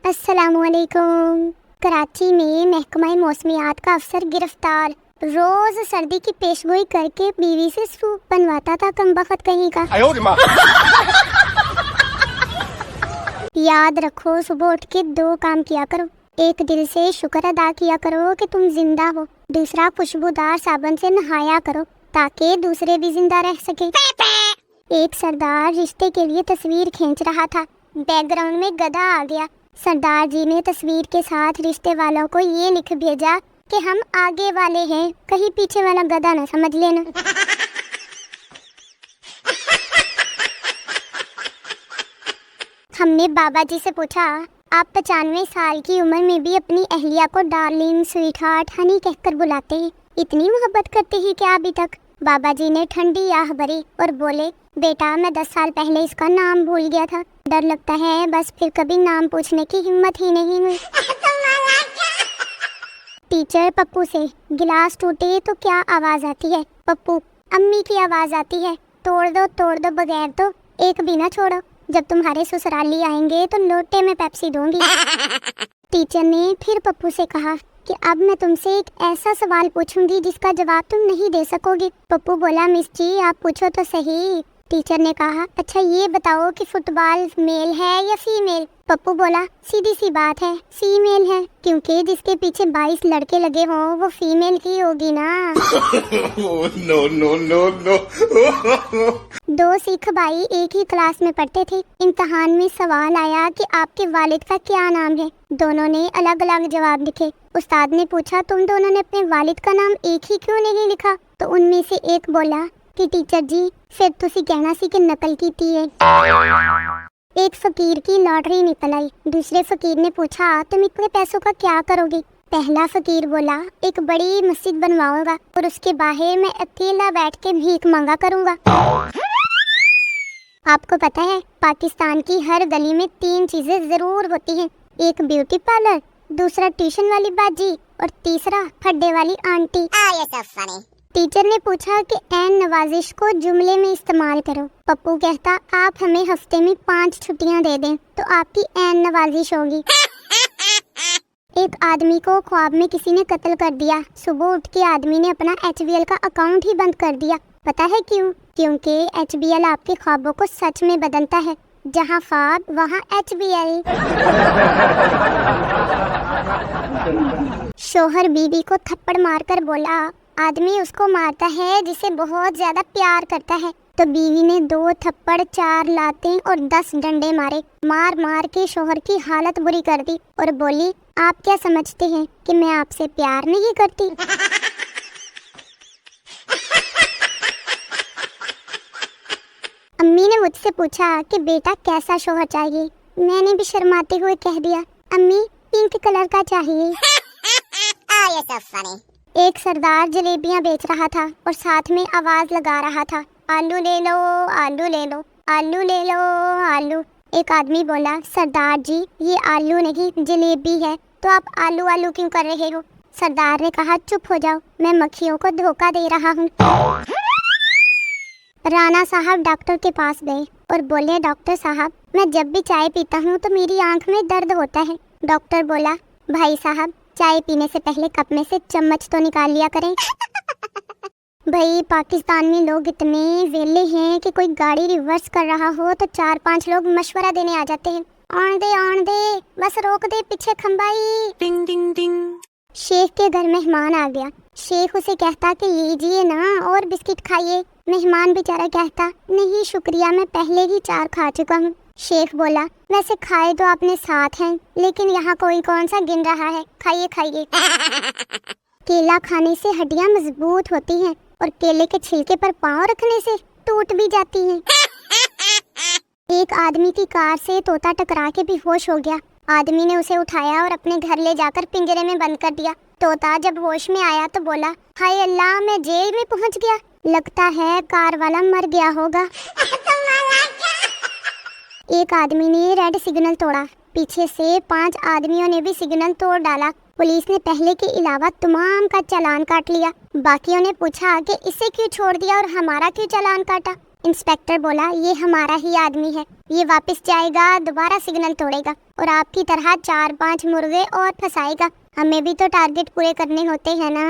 अस्सलाम वालेकुम। कराची में महकमा मौसमियात का अफसर गिरफ्तार। रोज सर्दी की पेशगोई करके बीवी से सूप बनवाता था कमबख्त कहीं का। याद रखो, सुबह उठ के 2 काम किया करो। एक, दिल से शुक्र अदा किया करो कि तुम जिंदा हो। दूसरा, खुशबूदार साबुन से नहाया करो ताकि दूसरे भी जिंदा रह सके। एक सरदार रिश्ते के लिए तस्वीर खींच रहा था, बैकग्राउंड में गधा आ गया। सरदार जी ने तस्वीर के साथ रिश्ते वालों को ये लिख भेजा कि हम आगे वाले हैं, कहीं पीछे वाला गधा ना समझ लेना। हमने बाबा जी से पूछा, आप 95 साल की उम्र में भी अपनी अहलिया को डार्लिंग, स्वीट हार्ट, हनी कहकर बुलाते हैं, इतनी मोहब्बत करते हैं क्या अभी तक? बाबा जी ने ठंडी आह भरी और बोले, बेटा मैं 10 साल पहले इसका नाम भूल गया था। डर लगता है बस फिर कभी नाम पूछने की हिम्मत ही नहीं हुई। टीचर पप्पू से, गिलास टूटे तो क्या आवाज आती है? पप्पू, अम्मी की आवाज आती है। तोड़ दो बगैर तो एक भी ना छोड़ो। जब तुम्हारे ससुराली आएंगे तो लोटे में पेप्सी दूंगी। टीचर ने फिर पप्पू से कहा कि अब मैं तुमसे एक ऐसा सवाल पूछूंगी जिसका जवाब तुम नहीं दे सकोगे। पप्पू बोला, मिस जी आप पूछो तो सही। टीचर ने कहा, अच्छा ये बताओ कि फुटबॉल मेल है या फीमेल? पप्पू बोला, सीधी सी बात है, फीमेल है, क्योंकि जिसके पीछे 22 लड़के लगे हों वो फीमेल ही होगी ना। नो। 2 सिख भाई एक ही क्लास में पढ़ते थे। इम्तिहान में सवाल आया कि आपके वालिद का क्या नाम है। दोनों ने अलग अलग जवाब लिखे। उस्ताद ने पूछा, तुम दोनों ने अपने वालिद का नाम एक ही क्यों नहीं लिखा? तो उनमें से एक बोला कि टीचर जी फिर तुसी कहना सी कि नकल की थी है। एक फकीर की लॉटरी निकल आई। दूसरे फकीर ने पूछा, तुम इतने पैसों का क्या करोगे? पहला फकीर बोला, एक बड़ी मस्जिद बनवाऊंगा और उसके बाहर मैं अकेला बैठ के भीख मांगा करूंगा। आपको पता है पाकिस्तान की हर गली में 3 चीजें जरूर होती हैं। एक ब्यूटी पार्लर, दूसरा ट्यूशन वाली बाजी और तीसरा फड्डे वाली आंटी। टीचर ने पूछा कि ऐन नवाजिश को जुमले में इस्तेमाल करो। पप्पू कहता, आप हमें हफ्ते में 5 छुट्टियां दे दें तो आपकी ऐन नवाजिश होगी। एक आदमी को ख्वाब में किसी ने कत्ल कर दिया। सुबह उठ के आदमी ने अपना HBL का अकाउंट ही बंद कर दिया। पता है क्यों? क्योंकि HBL आपके ख्वाबों को सच में बदलता है। जहाँ ख्वाब वहाँ HBL। शोहर बीवी को थप्पड़ मारकर बोला, आदमी उसको मारता है जिसे बहुत ज्यादा प्यार करता है। तो बीवी ने 2 थप्पड़, 4 लातें और 10 डंडे मारे। मार मार के शोहर की हालत बुरी कर दी और बोली, आप क्या समझते हैं कि मैं आपसे प्यार नहीं करती? अम्मी ने मुझसे पूछा कि बेटा कैसा शोहर चाहिए? मैंने भी शर्माते हुए कह दिया, अम्मी पिंक कलर का चाहिए। एक सरदार जलेबियां बेच रहा था और साथ में आवाज लगा रहा था, आलू ले लो, आलू ले लो, आलू ले लो, आलू। एक आदमी बोला, सरदार जी ये आलू नहीं जलेबी है, तो आप आलू आलू क्यों कर रहे हो? सरदार ने कहा, चुप हो जाओ, मैं मक्खियों को धोखा दे रहा हूँ। राणा साहब डॉक्टर के पास गए और बोले, डॉक्टर साहब मैं जब भी चाय पीता हूँ तो मेरी आंख में दर्द होता है। डॉक्टर बोला, भाई साहब चाय पीने से पहले कप में से चम्मच तो निकाल लिया करें। भाई पाकिस्तान में लोग इतने वेले हैं कि कोई गाड़ी रिवर्स कर रहा हो तो 4-5 लोग मशवरा देने आ जाते हैं, आन दे बस रोक दे पीछे खंबाई। टिंग टिंग टिंग। शेख के घर मेहमान आ गया। शेख उसे कहता कि लीजिए ना और बिस्किट खाइए। मेहमान बेचारा कहता, नहीं शुक्रिया मैं पहले ही 4 खा चुका हूँ। शेख बोला, वैसे खाए तो आपने 7 हैं, लेकिन यहाँ कोई कौन सा गिन रहा है, खाइए खाइए। केला खाने से हड्डियाँ मजबूत होती हैं और केले के छिलके पर पाँव रखने से टूट भी जाती हैं। एक आदमी की कार से तोता टकरा के बेहोश हो गया। आदमी ने उसे उठाया और अपने घर ले जाकर पिंजरे में बंद कर दिया। तोता जब होश में आया तो बोला, हाय अल्लाह मैं जेल में पहुंच गया, लगता है कार वाला मर गया होगा। एक आदमी ने रेड सिग्नल तोड़ा, पीछे से 5 आदमियों ने भी सिग्नल तोड़ डाला। पुलिस ने पहले के अलावा तमाम का चालान काट लिया। बाकियों ने पूछा कि इसे क्यों छोड़ दिया और हमारा क्यों चालान काटा। इंस्पेक्टर बोला, ये हमारा ही आदमी है, ये वापस जाएगा, दोबारा सिग्नल तोड़ेगा और आपकी तरह 4-5 मुर्गे और फंसाएगा। हमें भी तो टारगेट पूरे करने होते हैं ना।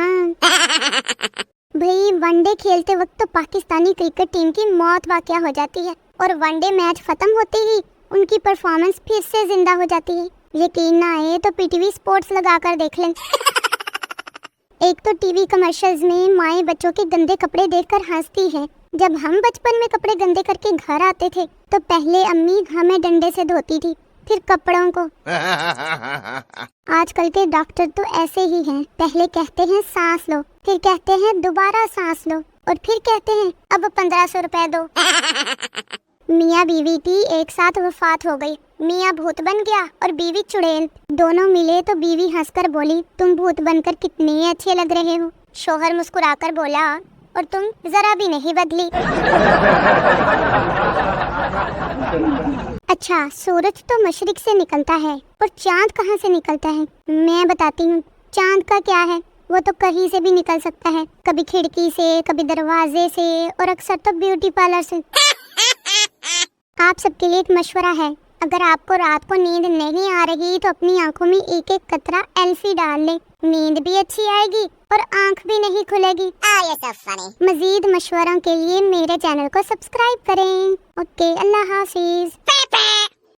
भाई वनडे खेलते वक्त तो पाकिस्तानी क्रिकेट टीम की मौत वाक़या हो जाती है और वनडे मैच खत्म होते ही उनकी परफॉर्मेंस फिर से जिंदा हो जाती है। यकीन ना आए तो पीटीवी स्पोर्ट्स लगाकर देख लें। एक तो टीवी कमर्शियल्स में माएँ बच्चों के गंदे कपड़े देखकर हंसती हैं। जब हम बचपन में कपड़े गंदे करके घर आते थे तो पहले अम्मी हमें डंडे से धोती थी, फिर कपड़ों को। आजकल के डॉक्टर तो ऐसे ही हैं, पहले कहते हैं सांस लो, फिर कहते हैं दोबारा सांस लो और फिर कहते हैं अब 1500 रुपए दो। मियाँ बीवी की एक साथ वफात हो गई। मियाँ भूत बन गया और बीवी चुड़ैल। दोनों मिले तो बीवी हंसकर बोली, तुम भूत बनकर कितने अच्छे लग रहे हो। शोहर मुस्कुराकर बोला, और तुम जरा भी नहीं बदली। अच्छा, सूरज तो मशरिक से निकलता है और चांद कहाँ से निकलता है? मैं बताती हूँ। चांद का क्या है, वो तो कहीं से भी निकल सकता है, कभी खिड़की से, कभी दरवाजे से और अक्सर तो ब्यूटी पार्लर से। आप सबके लिए एक मशवरा है, अगर आपको रात को नींद नहीं आ रही तो अपनी आंखों में एक एक कतरा एल्फी डाल ले, नींद भी अच्छी आएगी और आंख भी नहीं खुलेगी। मजीद मशवरों के लिए मेरे चैनल को सब्सक्राइब करें। ओके, अल्लाह हाफिज।